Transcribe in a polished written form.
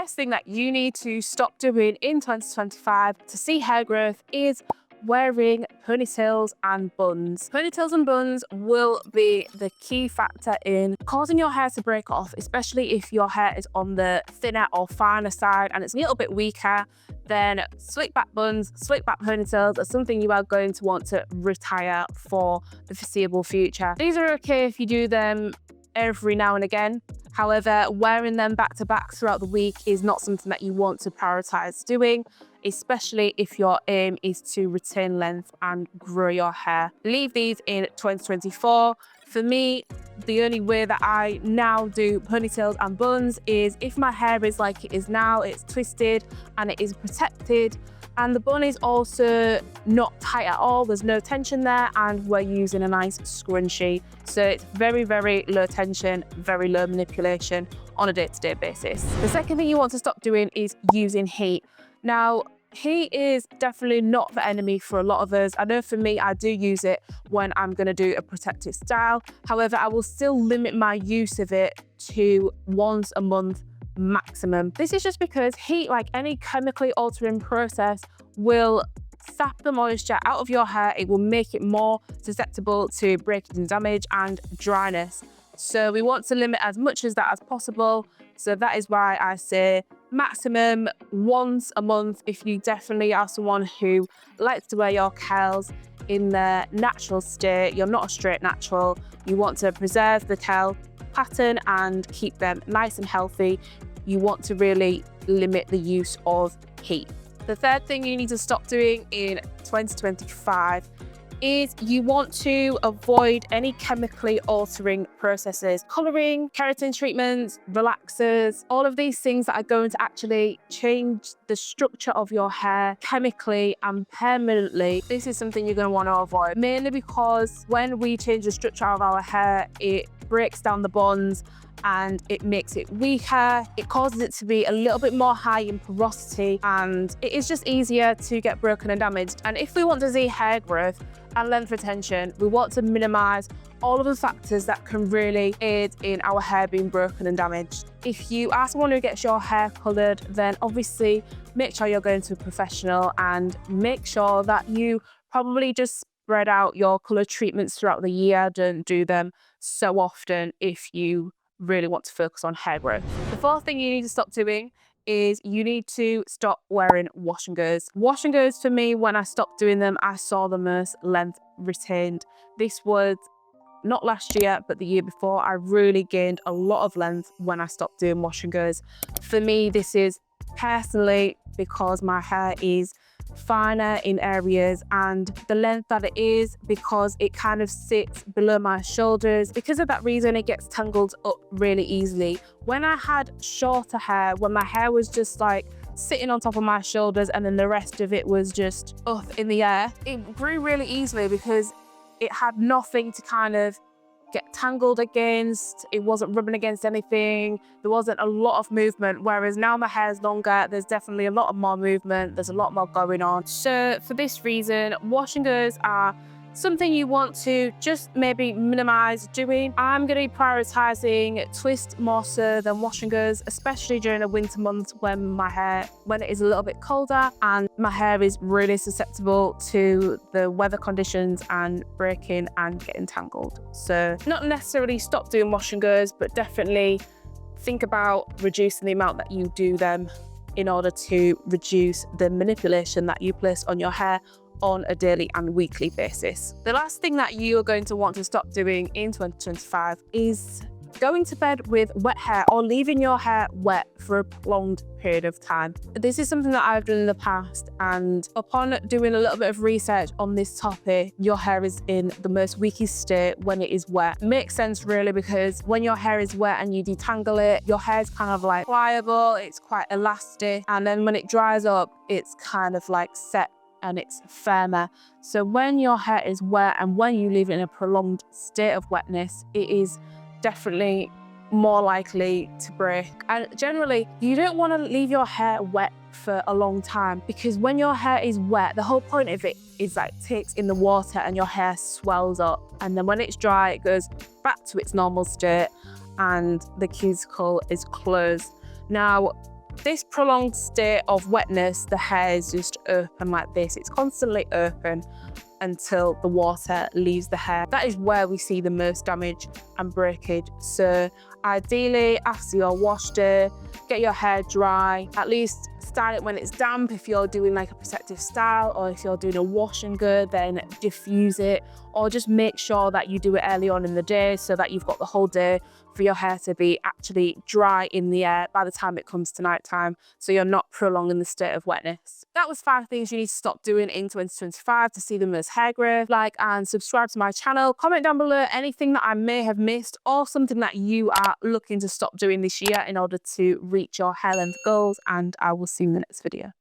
first thing that you need to stop doing in 2025 to see hair growth is wearing ponytails and buns. Ponytails and buns will be the key factor in causing your hair to break off, especially if your hair is on the thinner or finer side and it's a little bit weaker. Then slick back buns, slick back ponytails are something you are going to want to retire for the foreseeable future. These are okay if you do them every now and again. However, wearing them back to back throughout the week is not something that you want to prioritize doing, especially if your aim is to retain length and grow your hair. Leave these in 2024. For me, the only way that I now do ponytails and buns is if my hair is like it is now, it's twisted and it is protected, and the bun is also not tight at all, there's no tension there, and we're using a nice scrunchie. So it's very, very low tension, very low manipulation on a day-to-day basis. The second thing you want to stop doing is using heat. Now, heat is definitely not the enemy for a lot of us. I know for me, I do use it when I'm going to do a protective style. However, I will still limit my use of it to once a month maximum. This is just because heat, like any chemically altering process, will sap the moisture out of your hair. It will make it more susceptible to breakage and damage and dryness. So we want to limit as much as that as possible. So that is why I say maximum once a month. If you definitely are someone who likes to wear your curls in their natural state, you're not a straight natural, you want to preserve the curl pattern and keep them nice and healthy, you want to really limit the use of heat. The third thing you need to stop doing in 2025 is you want to avoid any chemically altering processes. Colouring, keratin treatments, relaxers, all of these things that are going to actually change the structure of your hair chemically and permanently. This is something you're going to want to avoid, mainly because when we change the structure of our hair, it breaks down the bonds and it makes it weaker. It causes it to be a little bit more high in porosity, and it is just easier to get broken and damaged. And if we want to see hair growth and length retention, we want to minimize all of the factors that can really aid in our hair being broken and damaged. If you are someone who gets your hair colored, then obviously make sure you're going to a professional and make sure that you probably just spread out your color treatments throughout the year. Don't do them so often if you really want to focus on hair growth. The fourth thing you need to stop doing is you need to stop wearing wash and goes. Wash and goes for me, when I stopped doing them, I saw the most length retained. This was not last year, but the year before. I really gained a lot of length when I stopped doing wash and goes. For me, this is personally because my hair is finer in areas, and the length that it is because it kind of sits below my shoulders. Because of that reason, it gets tangled up really easily. When I had shorter hair, when my hair was just like sitting on top of my shoulders and then the rest of it was just up in the air, it grew really easily because it had nothing to kind of get tangled against. It wasn't rubbing against anything. There wasn't a lot of movement, whereas now my hair is longer, there's definitely a lot more movement, there's a lot more going on. So for this reason, wash and goes are something you want to just maybe minimize doing. I'm going to be prioritizing twist more so than wash and goes, especially during the winter months when it is a little bit colder and my hair is really susceptible to the weather conditions and breaking and getting tangled. So not necessarily stop doing wash and goes, but definitely think about reducing the amount that you do them in order to reduce the manipulation that you place on your hair on a daily and weekly basis. The last thing that you are going to want to stop doing in 2025 is going to bed with wet hair or leaving your hair wet for a prolonged period of time. This is something that I've done in the past, and upon doing a little bit of research on this topic, your hair is in the most weakest state when it is wet. It makes sense really, because when your hair is wet and you detangle it, your hair is kind of like pliable, it's quite elastic, and then when it dries up, it's kind of like set and it's firmer. So when your hair is wet and when you leave it in a prolonged state of wetness, it is definitely more likely to break. And generally, you don't want to leave your hair wet for a long time, because when your hair is wet, the whole point of it is that it takes in the water and your hair swells up, and then when it's dry, it goes back to its normal state and the cuticle is closed. Now, This prolonged state of wetness, the hair is just open like this. It's constantly open until the water leaves the hair. That is where we see the most damage and breakage. So ideally, after your wash day, get your hair dry. At least style it when it's damp. If you're doing like a protective style, or if you're doing a wash and go, then diffuse it, or just make sure that you do it early on in the day so that you've got the whole day for your hair to be actually dry in the air by the time it comes to night time, so you're not prolonging the state of wetness. That was 5 things you need to stop doing in 2025 to see the most hair growth. Like and subscribe to my channel. Comment down below anything that I may have missed or something that you are looking to stop doing this year in order to reach your hair length goals, and I will see you in the next video.